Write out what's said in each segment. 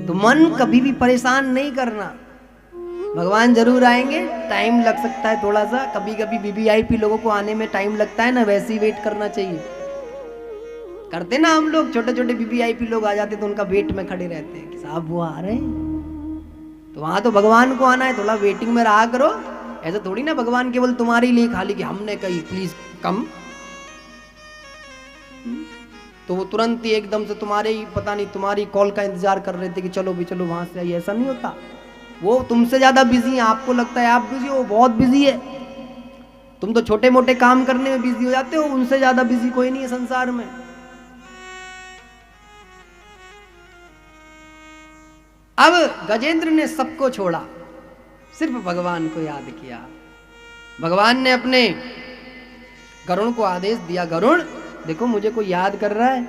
तो मन कभी भी परेशान नहीं करना, भगवान जरूर आएंगे, टाइम लग सकता है थोड़ा सा, कभी कभी वीवीआईपी लोगों को आने में टाइम लगता है ना, वैसे ही वेट करना चाहिए। करते ना हम लोग, छोटे छोटे वीवीआईपी लोग आ जाते तो उनका वेट में खड़े रहते हैं कि साहब वो आ रहे हैं। तो वहां तो भगवान को आना है, थोड़ा वेटिंग में रहा करो। ऐसा थोड़ी ना भगवान केवल तुम्हारे लिए खाली कि हमने कही प्लीज कम, तो वो तुरंत ही एकदम से तुम्हारे ही पता नहीं तुम्हारी कॉल का इंतजार कर रहे थे कि चलो भी चलो वहां से आइए। ऐसा नहीं होता, वो तुमसे ज्यादा बिजी है। आपको लगता है आप बिजी हो, वो बहुत बिजी है। तुम तो छोटे मोटे काम करने में बिजी हो जाते हो, उनसे ज्यादा बिजी कोई नहीं है संसार में। अब गजेंद्र ने सबको छोड़ा, सिर्फ भगवान को याद किया। भगवान ने अपने गरुण को आदेश दिया, गरुण देखो मुझे कोई याद कर रहा है।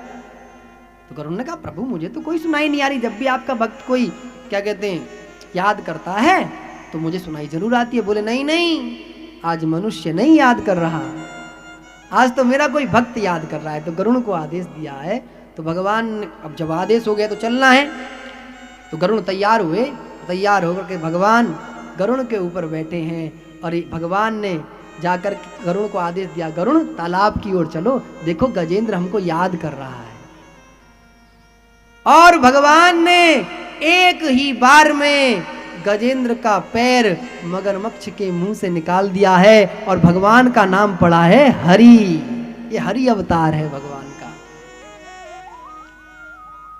तो गरुण ने कहा प्रभु मुझे तो कोई सुनाई नहीं आ रही, जब भी आपका भक्त कोई क्या कहते हैं याद करता है तो मुझे सुनाई जरूर आती है। बोले नहीं नहीं, आज मनुष्य नहीं याद कर रहा, आज तो मेरा कोई भक्त याद कर रहा है। तो गरुण को आदेश दिया है। तो भगवान अब जब आदेश हो गया तो चलना है, तो गरुण तैयार हुए। तैयार होकर के भगवान गरुण के ऊपर बैठे हैं और भगवान ने जाकर गरुण को आदेश दिया, गरुण तालाब की ओर चलो, देखो गजेंद्र हमको याद कर रहा है। और भगवान ने एक ही बार में गजेंद्र का पैर मगरमच्छ के मुंह से निकाल दिया है और भगवान का नाम पड़ा है हरि। ये हरि अवतार है भगवान का।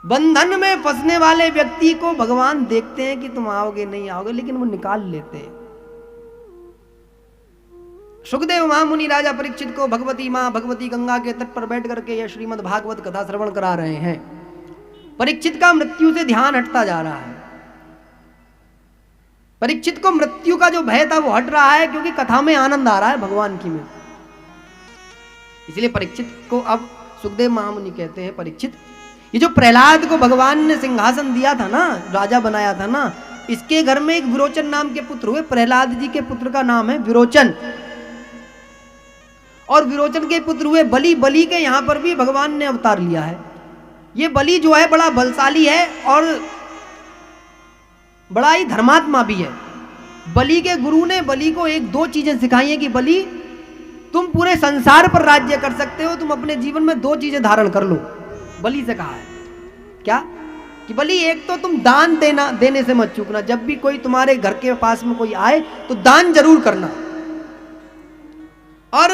बंधन में फंसने वाले व्यक्ति को भगवान देखते हैं कि तुम आओगे नहीं आओगे, लेकिन वो निकाल लेते हैं। सुखदेव महामुनि राजा परीक्षित को भगवती मां भगवती गंगा के तट पर बैठ करके यह श्रीमद् भागवत कथा श्रवण करा रहे हैं। परीक्षित का मृत्यु से ध्यान हटता जा रहा है। परीक्षित को मृत्यु का जो भय था वो हट रहा है, क्योंकि कथा में आनंद आ रहा है भगवान की में। इसलिए परीक्षित को अब सुखदेव महामुनि कहते हैं, परीक्षित ये जो प्रहलाद को भगवान ने सिंहासन दिया था ना, राजा बनाया था ना, इसके घर में एक विरोचन नाम के पुत्र हुए। प्रहलाद जी के पुत्र का नाम है विरोचन, और विरोचन के पुत्र हुए बलि। बलि के यहां पर भी भगवान ने अवतार लिया है। ये बलि जो है बड़ा बलशाली है और बड़ा ही धर्मात्मा भी है। बलि के गुरु ने बलि को एक दो चीजें सिखाई हैं कि बलि तुम पूरे संसार पर राज्य कर सकते हो, तुम अपने जीवन में दो चीजें धारण कर लो। बलि से कहा है क्या कि बलि एक तो तुम दान देने से मत चूकना, जब भी कोई तुम्हारे घर के पास में कोई आए तो दान जरूर करना, और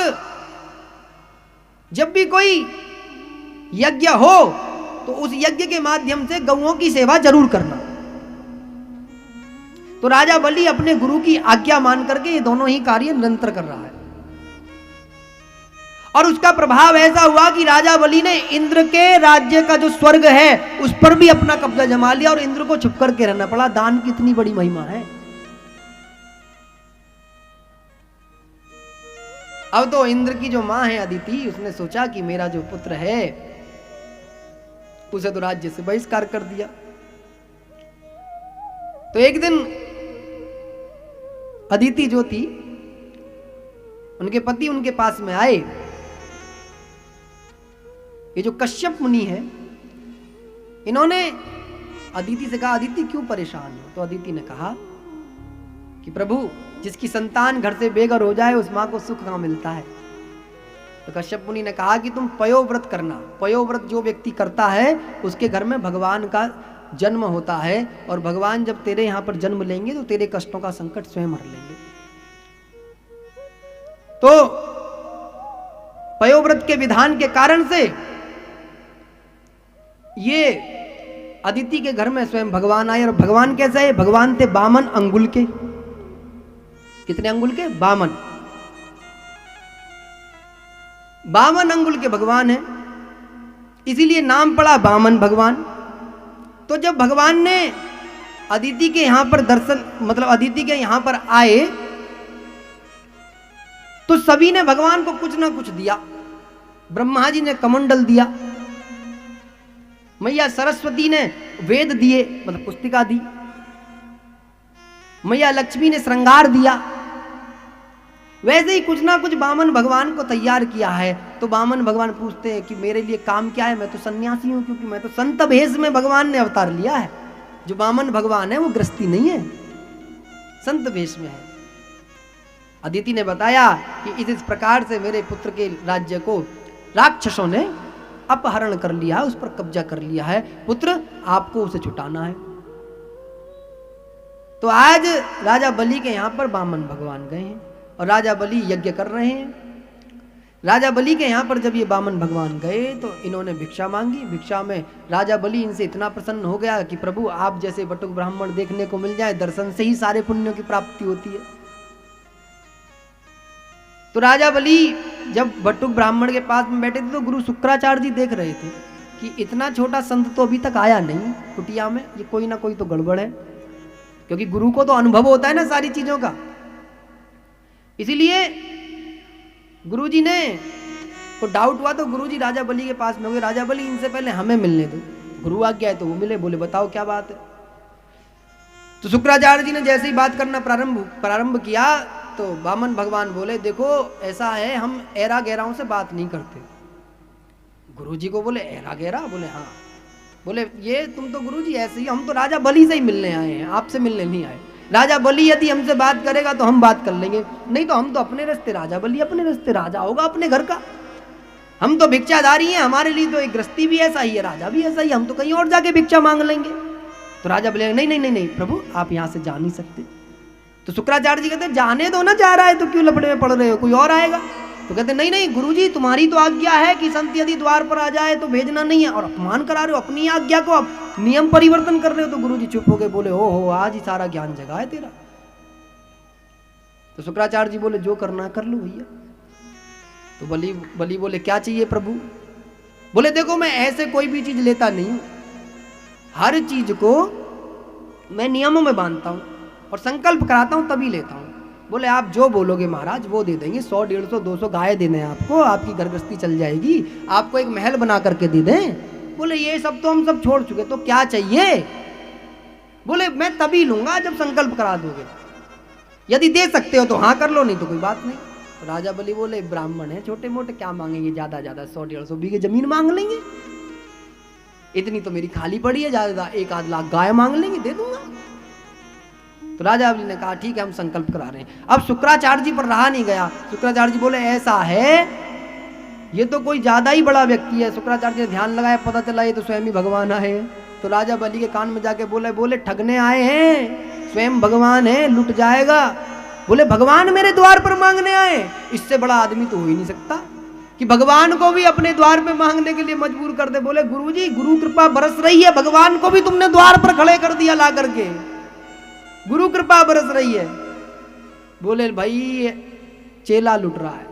जब भी कोई यज्ञ हो तो उस यज्ञ के माध्यम से गौओं की सेवा जरूर करना। तो राजा बलि अपने गुरु की आज्ञा मान करके ये दोनों ही कार्य निरंतर कर रहा है, और उसका प्रभाव ऐसा हुआ कि राजा बलि ने इंद्र के राज्य का जो स्वर्ग है उस पर भी अपना कब्जा जमा लिया, और इंद्र को छुप करके रहना पड़ा। दान की इतनी बड़ी महिमा है। अब तो इंद्र की जो मां है अदिति, उसने सोचा कि मेरा जो पुत्र है उसे तो राज्य से बहिष्कार कर दिया। तो एक दिन अदिति जो थी, उनके पति उनके पास में आए। ये जो कश्यप मुनि है, इन्होंने अदिति से कहा, अदिति क्यों परेशान हो? तो अदिति ने कहा कि प्रभु जिसकी संतान घर से बेघर हो जाए उस मां को सुख कहां मिलता है। तो कश्यप मुनि ने कहा कि तुम पयोव्रत करना। पयोव्रत जो व्यक्ति करता है उसके घर में भगवान का जन्म होता है, और भगवान जब तेरे यहां पर जन्म लेंगे तो तेरे कष्टों का संकट स्वयं हर लेंगे। तो पयोव्रत के विधान के कारण से ये अदिति के घर में स्वयं भगवान आए। और भगवान कैसे है? भगवान थे 52 अंगुल के। कितने अंगुल के? 52। 52 अंगुल के भगवान है, इसीलिए नाम पड़ा वामन भगवान। तो जब भगवान ने अदिति के यहां पर दर्शन, मतलब अदिति के यहां पर आए, तो सभी ने भगवान को कुछ ना कुछ दिया। ब्रह्मा जी ने कमंडल दिया, मैया सरस्वती ने वेद दिए, मतलब पुस्तिका दी, मैया लक्ष्मी ने श्रृंगार दिया। वैसे ही कुछ ना कुछ वामन भगवान को तैयार किया है। तो वामन भगवान पूछते हैं कि मेरे लिए काम क्या है? मैं तो सन्यासी हूं, क्योंकि मैं तो संत भेष में भगवान ने अवतार लिया है। जो वामन भगवान है वो गृहस्थी नहीं है, संत वेश में है। अदिति ने बताया कि इस प्रकार से मेरे पुत्र के राज्य को राक्षसों ने अपहरण कर लिया है, उस पर कब्जा कर लिया है, पुत्र आपको उसे छुटाना है। तो आज राजा बलि के यहां पर वामन भगवान गए हैं और राजा बलि यज्ञ कर रहे हैं। राजा बलि के यहाँ पर जब ये वामन भगवान गए तो इन्होंने भिक्षा मांगी। भिक्षा में राजा बलि इनसे इतना प्रसन्न हो गया कि प्रभु आप जैसे बटुक ब्राह्मण देखने को मिल जाए, दर्शन से ही सारे पुण्यों की प्राप्ति होती है। तो राजा बलि जब बटुक ब्राह्मण के पास में बैठे थे तो गुरु शुक्राचार्य जी देख रहे थे कि इतना छोटा संत तो अभी तक आया नहीं कुटिया में, ये कोई ना कोई तो गड़बड़ है, क्योंकि गुरु को तो अनुभव होता है ना सारी चीजों का। इसीलिए गुरुजी ने को डाउट हुआ तो गुरुजी राजा बलि के पास में हो गए, राजा बलि इनसे पहले हमें मिलने दो। गुरु आ गया है तो वो मिले, बोले बताओ क्या बात है। तो शुक्राचार्य जी ने जैसे ही बात करना प्रारंभ किया तो वामन भगवान बोले देखो ऐसा है, हम एरा गहराओं से बात नहीं करते। गुरुजी को बोले एरा गहरा, बोले हाँ। बोले ये तुम तो गुरुजी ऐसे ही, हम तो राजा बलि से ही मिलने आए हैं, आपसे मिलने नहीं आए। राजा बलि यदि हमसे बात करेगा तो हम बात कर लेंगे, नहीं तो हम तो अपने रास्ते, राजा बलि अपने रास्ते, राजा होगा अपने घर का। हम तो भिक्षाधारी हैं, हमारे लिए तो एक गृहस्थी भी ऐसा ही है, राजा भी ऐसा ही, हम तो कहीं और जाके भिक्षा मांग लेंगे। तो राजा बोले नहीं नहीं नहीं नहीं प्रभु आप यहाँ से जा नहीं सकते। तो शुक्राचार्य जी कहते जाने दो ना, जा रहा है तो क्यों लपड़े में पड़ रहे हो, कोई और आएगा। तो कहते नहीं नहीं गुरुजी तुम्हारी तो आज्ञा है कि संत यदि द्वार पर आ जाए तो भेजना नहीं है, और अपमान करा रहे हो अपनी आज्ञा को, आप नियम परिवर्तन कर रहे हो। तो गुरुजी चुप हो गए, बोले हो आज ही सारा ज्ञान जगा है तेरा। तो शुक्राचार्य जी बोले जो करना कर लो भैया। तो बलि बोले क्या चाहिए प्रभु। बोले देखो मैं ऐसे कोई भी चीज लेता नहीं हूं, हर चीज को मैं नियमों में बांधता हूं और संकल्प कराता हूं तभी लेता हूं। बोले आप जो बोलोगे महाराज वो दे देंगे, 100 150 200 गाय दे दें आपको, आपकी घर गृहस्थी चल जाएगी, आपको एक महल बना करके दे दें। बोले ये सब तो हम सब छोड़ चुके, तो क्या चाहिए। बोले मैं तभी लूंगा जब संकल्प करा दोगे, यदि दे सकते हो तो हाँ कर लो, नहीं तो कोई बात नहीं। तो राजा बलि बोले ब्राह्मण है छोटे मोटे क्या मांगेंगे, ज्यादा ज्यादा 100 150 बीघे जमीन मांग लेंगे, इतनी तो मेरी खाली पड़ी है, ज्यादा 1-8 लाख गाय मांग लेंगे, दे दूंगा। तो राजा बलि ने कहा ठीक है हम संकल्प करा रहे हैं। अब शुक्राचार्य जी पर रहा नहीं गया। शुक्राचार्य जी बोले ऐसा है ये तो कोई ज्यादा ही बड़ा व्यक्ति है। शुक्राचार्य जी ने ध्यान लगाया, पता चला ये तो स्वयं ही भगवान आए। तो राजा बलि के कान में जाके बोले ठगने आए हैं, स्वयं भगवान है, लुट जाएगा। बोले भगवान मेरे द्वार पर मांगने आए, इससे बड़ा आदमी तो हो ही नहीं सकता कि भगवान को भी अपने द्वार पे मांगने के लिए मजबूर कर दे। बोले गुरुजी गुरु कृपा बरस रही है, भगवान को भी तुमने द्वार पर खड़े कर दिया ला करके, गुरु कृपा बरस रही है। बोले भाई चेला लुट रहा है।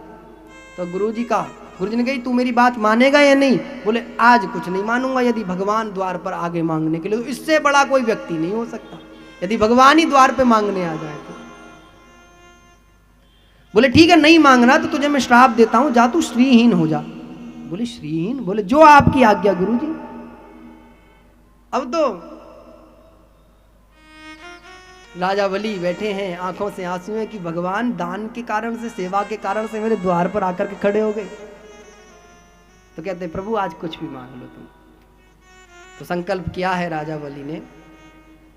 तो गुरुजी ने कही तू मेरी बात मानेगा या नहीं। बोले आज कुछ नहीं मानूंगा, यदि भगवान द्वार पर आगे मांगने के लिए, तो इससे बड़ा कोई व्यक्ति नहीं हो सकता, यदि भगवान ही द्वार पे मांगने आ जाए तो। बोले ठीक है नहीं मांगना तो तुझे मैं श्राप देता हूं, जा तू श्रीहीन हो जा। बोले श्रीहीन, बोले जो आपकी आज्ञा गुरुजी। अब तो राजा बलि बैठे हैं, आंखों से आंसू है कि भगवान दान के कारण से, सेवा के कारण से मेरे द्वार पर आकर के खड़े हो गए। तो कहते प्रभु आज कुछ भी मांग लो तुम। तो संकल्प किया है राजा बलि ने।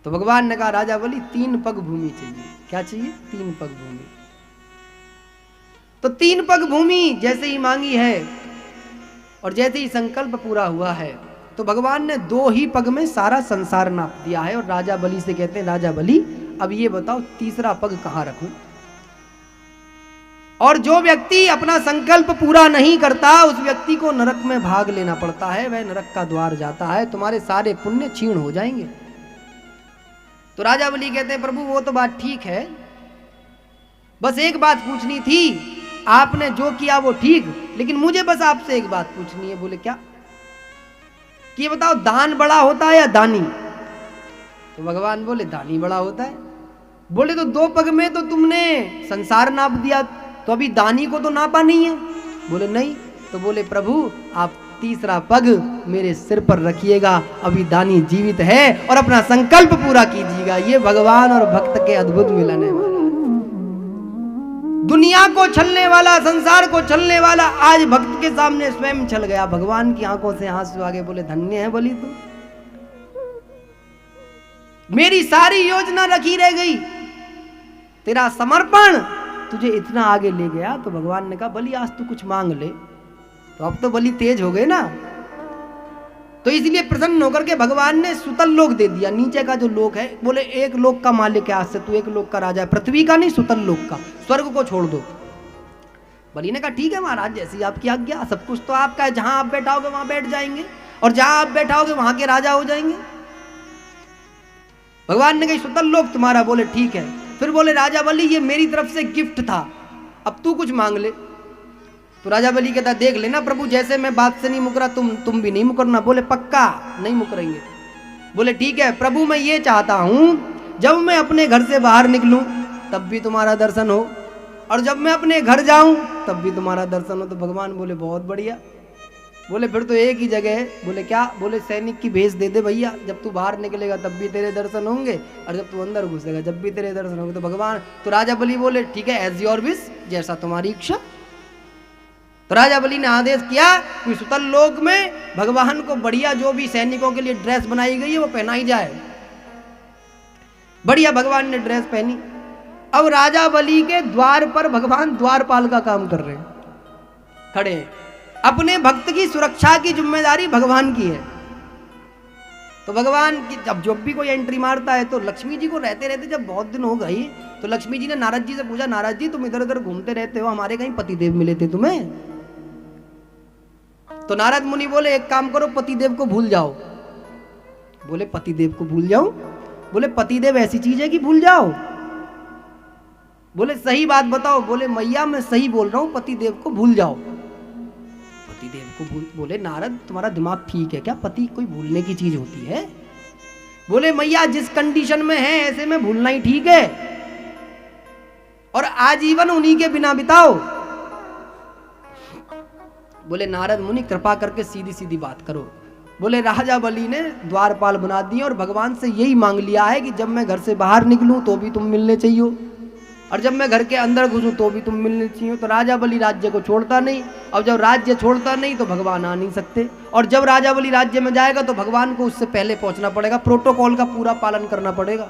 तो भगवान ने कहा राजा बलि 3 पग भूमि चाहिए। क्या चाहिए? 3 पग भूमि। तो 3 पग भूमि जैसे ही मांगी है और जैसे ही संकल्प पूरा हुआ है तो भगवान ने 2 ही पग में सारा संसार नाप दिया है। और राजा बलि से कहते हैं राजा बलि अब ये बताओ तीसरा पग कहां रखूं। और जो व्यक्ति अपना संकल्प पूरा नहीं करता उस व्यक्ति को नरक में भाग लेना पड़ता है, वह नरक का द्वार जाता है, तुम्हारे सारे पुण्य क्षीण हो जाएंगे। तो राजा बलि कहते हैं प्रभु वो तो बात ठीक है, बस एक बात पूछनी थी, आपने जो किया वो ठीक, लेकिन मुझे बस आपसे एक बात पूछनी है। बोले क्या? कि ये बताओ दान बड़ा होता है या दानी? तो भगवान बोले दानी बड़ा होता है। बोले तो 2 पग में तो तुमने संसार नाप दिया, तो अभी दानी को तो नापा नहीं है। बोले नहीं। तो बोले प्रभु आप तीसरा पग मेरे सिर पर रखिएगा, अभी दानी जीवित है, और अपना संकल्प पूरा कीजिएगा। ये भगवान और भक्त के अद्भुत मिलन है। दुनिया को छलने वाला, संसार को छलने वाला आज भक्त के सामने स्वयं छल गया। भगवान की आंखों से आंसू आ गए। बोले धन्य है बलि तू। मेरी सारी योजना रखी रह गई, तेरा समर्पण तुझे इतना आगे ले गया। तो भगवान ने कहा बलि आज तू कुछ मांग ले। तो अब तो बलि तेज हो गए ना, तो इसलिए प्रसन्न होकर के भगवान ने सुतल लोक दे दिया। नीचे का जो लोक है, बोले एक लोक का मालिक है, आज से तू एक लोक का राजा है, पृथ्वी का नहीं सुतल लोक का, स्वर्ग को छोड़ दो। बलि ने कहा ठीक है महाराज, जैसी आपकी आज्ञा, सब कुछ तो आपका है, जहां आप बैठाओगे वहां बैठ जाएंगे, और जहां आप बैठाओगे वहां के राजा हो जाएंगे। भगवान ने कहा सुतल लोक तुम्हारा, बोले ठीक है। फिर बोले राजा बलि ये मेरी तरफ से गिफ्ट था, अब तू कुछ मांग ले। तो राजा बलि कहता देख लेना प्रभु, जैसे मैं बात से नहीं मुकरा तुम भी नहीं मुकरना। बोले पक्का नहीं मुकरेंगे। बोले ठीक है प्रभु, मैं ये चाहता हूं जब मैं अपने घर से बाहर निकलूं तब भी तुम्हारा दर्शन हो, और जब मैं अपने घर जाऊं तब भी तुम्हारा दर्शन हो। तो भगवान बोले बहुत बढ़िया। बोले फिर तो एक ही जगह है। बोले क्या? बोले सैनिक की भेष दे दे भैया, जब तू बाहर निकलेगा तब भी तेरे दर्शन होंगे, और जब तू अंदर घुसेगा जब भी तेरे दर्शन होंगे। तो भगवान, तो राजा बलि बोले ठीक है, एज योर विश, जैसा तुम्हारी इच्छा। तो राजा बलि ने आदेश किया कि सुतल लोक में भगवान को बढ़िया जो भी सैनिकों के लिए ड्रेस बनाई गई है वो पहनाई जाए। बढ़िया भगवान ने ड्रेस पहनी। अब राजा बलि के द्वार पर भगवान द्वारपाल का काम कर रहे हैं, खड़े हैं। अपने भक्त की सुरक्षा की जिम्मेदारी भगवान की है। तो भगवान की जब भी कोई एंट्री मारता है तो लक्ष्मी जी को रहते रहते जब बहुत दिन हो गई, तो लक्ष्मी जी ने नारद जी से पूछा, नारद जी तुम इधर उधर घूमते रहते हो, हमारे कहीं पतिदेव मिले थे तुम्हें? तो नारद मुनि बोले एक काम करो, पतिदेव को भूल जाओ। बोले पतिदेव को भूल जाओ? बोले पतिदेव ऐसी चीज है कि भूल जाओ? बोले सही बात बताओ। बोले मैया मैं सही बोल रहा हूं, पतिदेव को भूल जाओ। पतिदेव को भूल? बोले नारद तुम्हारा दिमाग ठीक है क्या? पति कोई भूलने की चीज होती है? बोले मैया जिस कंडीशन में है ऐसे में भूलना ही ठीक है, और आजीवन उन्हीं के बिना बिताओ। बोले नारद मुनि कृपा करके सीधी सीधी बात करो। बोले राजा बलि ने द्वारपाल बना दिए और भगवान से यही मांग लिया है कि जब मैं घर से बाहर निकलूं तो भी तुम मिलने चाहिए, और जब मैं घर के अंदर घुसूं तो भी तुम मिलने चाहिए। तो राजा बलि राज्य को छोड़ता नहीं, और जब राज्य छोड़ता नहीं तो भगवान आ नहीं सकते, और जब राजा बलि राज्य में जाएगा तो भगवान को उससे पहले पहुंचना पड़ेगा, प्रोटोकॉल का पूरा पालन करना पड़ेगा,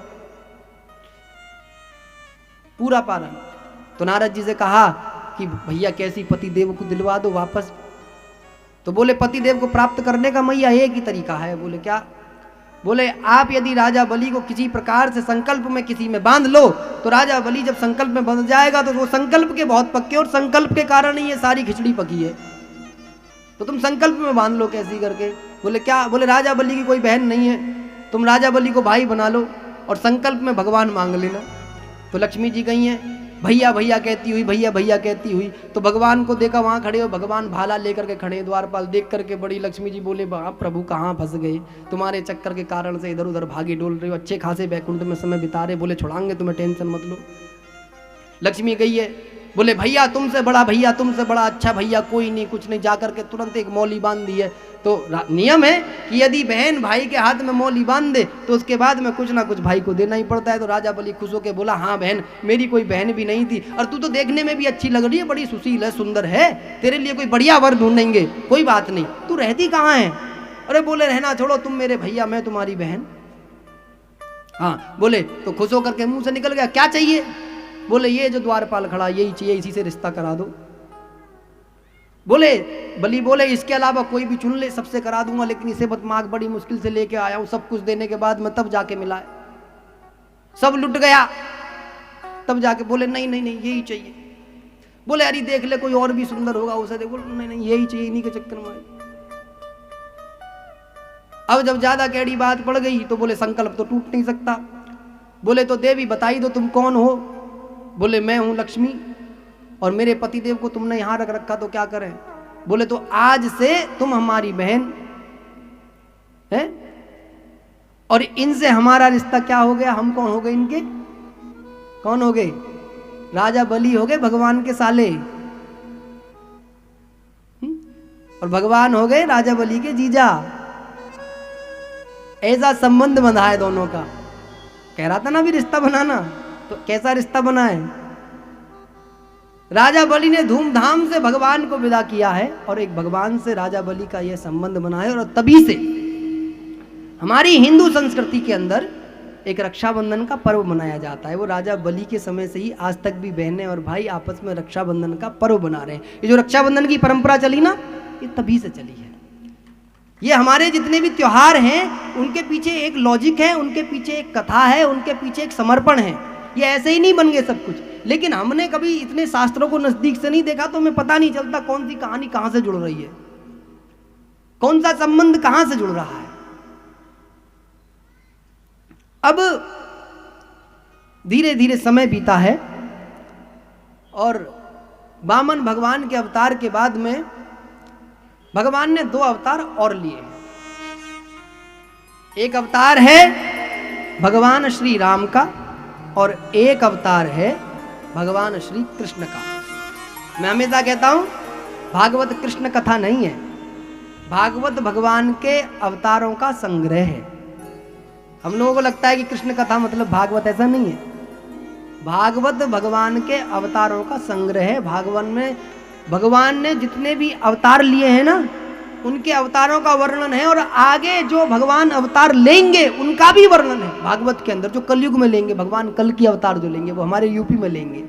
पूरा पालन। तो नारद जी से कहा कि भैया कैसी पतिदेव को दिलवा दो वापस। तो बोले पतिदेव को प्राप्त करने का मैया एक ही तरीका है। बोले क्या? बोले आप यदि राजा बलि को किसी प्रकार से संकल्प में किसी में बांध लो, तो राजा बलि जब संकल्प में बंध जाएगा तो वो संकल्प के बहुत पक्के, और संकल्प के कारण ही ये सारी खिचड़ी पकी है, तो तुम संकल्प में बांध लो कैसी करके। बोले क्या? बोले राजा बलि की कोई बहन नहीं है, तुम राजा बलि को भाई बना लो और संकल्प में भगवान मांग लेना। तो लक्ष्मी जी गई हैं, भैया भैया कहती हुई, भैया भैया कहती हुई। तो भगवान को देखा वहां खड़े हो, भगवान भाला लेकर के खड़े, द्वारपाल देख करके बड़ी लक्ष्मी जी बोले बाप प्रभु कहाँ फंस गए, तुम्हारे चक्कर के कारण से इधर उधर भागे डोल रहे हो, अच्छे खासे बैकुंठ में समय बिता रहे। बोले छुड़ाएंगे तुम्हें, टेंशन मत लो। लक्ष्मी गई है, बोले भैया तुमसे बड़ा, भैया तुमसे बड़ा अच्छा भैया कोई नहीं, कुछ नहीं। जाकर के तुरंत एक मौली बांध दी है। तो नियम है कि यदि बहन भाई के हाथ में मौली बांध दे तो उसके बाद में कुछ ना कुछ भाई को देना ही पड़ता है। तो राजा बलि खुश होकर बोला हाँ बहन, मेरी कोई बहन भी नहीं थी, और तू तो देखने में भी अच्छी लग रही है, बड़ी सुशील है, सुंदर है, तेरे लिए कोई बढ़िया वर ढूंढेंगे, कोई बात नहीं, तू रहती कहाँ है? अरे बोले रहना छोड़ो, तुम मेरे भैया मैं तुम्हारी बहन। हाँ बोले, तो खुश होकर के मुंह से निकल गया क्या चाहिए? बोले ये जो द्वारपाल खड़ा यही चाहिए, इसी से रिश्ता करा दो। बोले बलि बोले इसके अलावा कोई भी चुन ले, सबसे करा दूंगा, लेकिन इसे बदमाग बड़ी मुश्किल से लेके आया हूं, सब कुछ देने के बाद मैं तब जाके मिला है, सब लुट गया तब जाके। बोले नहीं नहीं नहीं यही चाहिए। बोले अरे देख ले कोई और भी सुंदर होगा उसे देखो, नहीं नहीं यही चाहिए, इन्हीं के चक्कर में। अब जब ज्यादा कैडी बात पड़ गई तो बोले संकल्प तो टूट नहीं सकता। बोले तो देवी बताई दो तुम कौन हो? बोले मैं हूं लक्ष्मी, और मेरे पतिदेव को तुमने यहां रख रखा तो क्या करें? बोले तो आज से तुम हमारी बहन है, और इनसे हमारा रिश्ता क्या हो गया? हम कौन हो गए इनके? कौन हो गए? राजा बलि हो गए भगवान के साले, और भगवान हो गए राजा बलि के जीजा। ऐसा संबंध बंधा है दोनों का। कह रहा था ना भी रिश्ता बनाना, तो कैसा रिश्ता बना है? राजा बलि ने धूमधाम से भगवान को विदा किया है, और एक भगवान से राजा बलि का यह संबंध बना है। और तभी से हमारी हिंदू संस्कृति के अंदर एक रक्षाबंधन का पर्व मनाया जाता है। वो राजा बलि के समय से ही आज तक भी बहनें और भाई आपस में रक्षाबंधन का पर्व बना रहे हैं। ये जो रक्षाबंधन की परंपरा चली ना, ये तभी से चली है। ये हमारे जितने भी त्योहार हैं उनके पीछे एक लॉजिक है, उनके पीछे एक कथा है, उनके पीछे एक समर्पण है। ये ऐसे ही नहीं बन गए सब कुछ, लेकिन हमने कभी इतने शास्त्रों को नजदीक से नहीं देखा तो हमें पता नहीं चलता कौन सी कहानी कहां से जुड़ रही है, कौन सा संबंध कहां से जुड़ रहा है। अब धीरे धीरे समय बीता है और वामन भगवान के अवतार के बाद में भगवान ने 2 अवतार और लिए हैं। एक अवतार है भगवान श्री राम का और एक अवतार है भगवान श्री कृष्ण का। मैं हमेशा कहता हूं भागवत कृष्ण कथा नहीं है, भागवत भगवान के अवतारों का संग्रह है। हम लोगों को लगता है कि कृष्ण कथा मतलब भागवत, ऐसा नहीं है। भागवत भगवान के अवतारों का संग्रह है। भगवान ने जितने भी अवतार लिए हैं ना, उनके अवतारों का वर्णन है और आगे जो भगवान अवतार लेंगे उनका भी वर्णन है भागवत के अंदर। जो कलयुग में लेंगे भगवान, कल की अवतार जो लेंगे वो हमारे यूपी में लेंगे।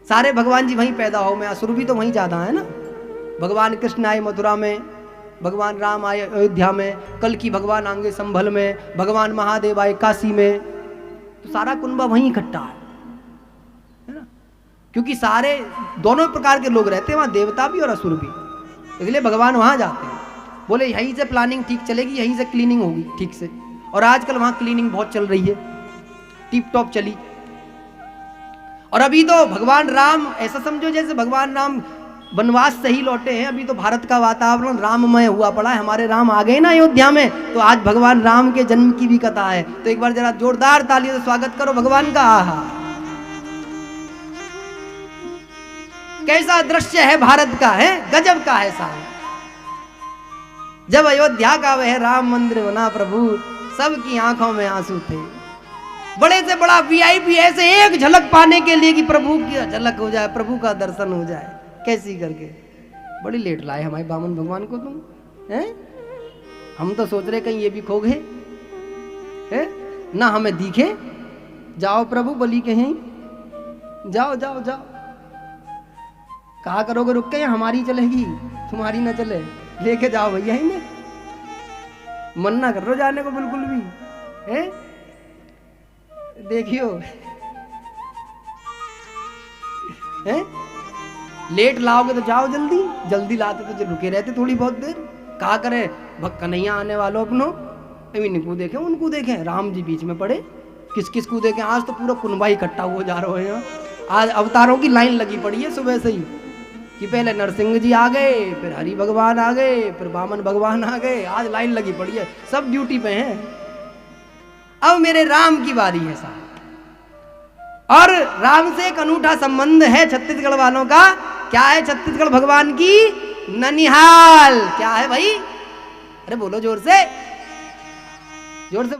सारे भगवान जी वहीं पैदा हो में, असुर भी तो वहीं ज्यादा है ना। भगवान कृष्ण आए मथुरा में, भगवान राम आए अयोध्या में, कल की भगवान आएंगे संभल में, भगवान महादेव आए काशी में। तो सारा कुनबा वहीं इकट्ठा है ना, क्योंकि सारे दोनों प्रकार के लोग रहते हैं वहां, देवता भी और असुर भी, इसलिए भगवान वहां जाते हैं। बोले यहीं से प्लानिंग ठीक चलेगी, यहीं से क्लीनिंग होगी ठीक से। और आजकल वहां क्लीनिंग बहुत चल रही है, टिप टॉप चली। और अभी तो भगवान राम, ऐसा समझो जैसे भगवान राम वनवास से ही लौटे हैं। अभी तो भारत का वातावरण राममय हुआ पड़ा है। हमारे राम आ गए ना अयोध्या में, तो आज भगवान राम के जन्म की भी कथा है। तो एक बार जरा जोरदार तालियों से स्वागत करो भगवान का। आहा, कैसा दृश्य है भारत का, है गजब का है साहब। जब अयोध्या का वह राम मंदिर बना प्रभु, सबकी आंखों में आंसू थे। बड़े से बड़ा वीआईपी ऐसे एक झलक पाने के लिए कि प्रभु की झलक हो जाए, प्रभु का दर्शन हो जाए, कैसी करके। बड़ी लेट लाए हमारे बामन भगवान को तुम, हैं? हम तो सोच रहे कहीं ये भी खो गए, हैं? ना हमें दिखे। जाओ प्रभु बलि के हैं, जाओ जाओ जाओ। कहा करोगे रुक के, हमारी चलेगी तुम्हारी ना चले, लेके जाओ भैया ही ने। मन ना कर रहा जाने को बिल्कुल भी, हैं? देखियो, हैं? लेट लाओगे तो जाओ जल्दी, जल्दी लाते तो जो रुके रहते थोड़ी बहुत देर। कहा करे कन्हैया आने वालों अपनों, इनको देखें उनको देखें, राम जी बीच में पड़े, किस किस को देखें। आज तो पूरा कुनबा इकट्ठा हुआ जा रहे हैं। आज अवतारों की लाइन लगी पड़ी है सुबह से ही, कि पहले नरसिंह जी आ गए, फिर हरि भगवान आ गए, फिर वामन भगवान आ गए। आज लाइन लगी पड़ी है, सब ड्यूटी पे हैं। अब मेरे राम की बारी है साहब, और राम से एक अनूठा संबंध है छत्तीसगढ़ वालों का। क्या है छत्तीसगढ़ भगवान की? ननिहाल। क्या है भाई? अरे बोलो जोर से, जोर से।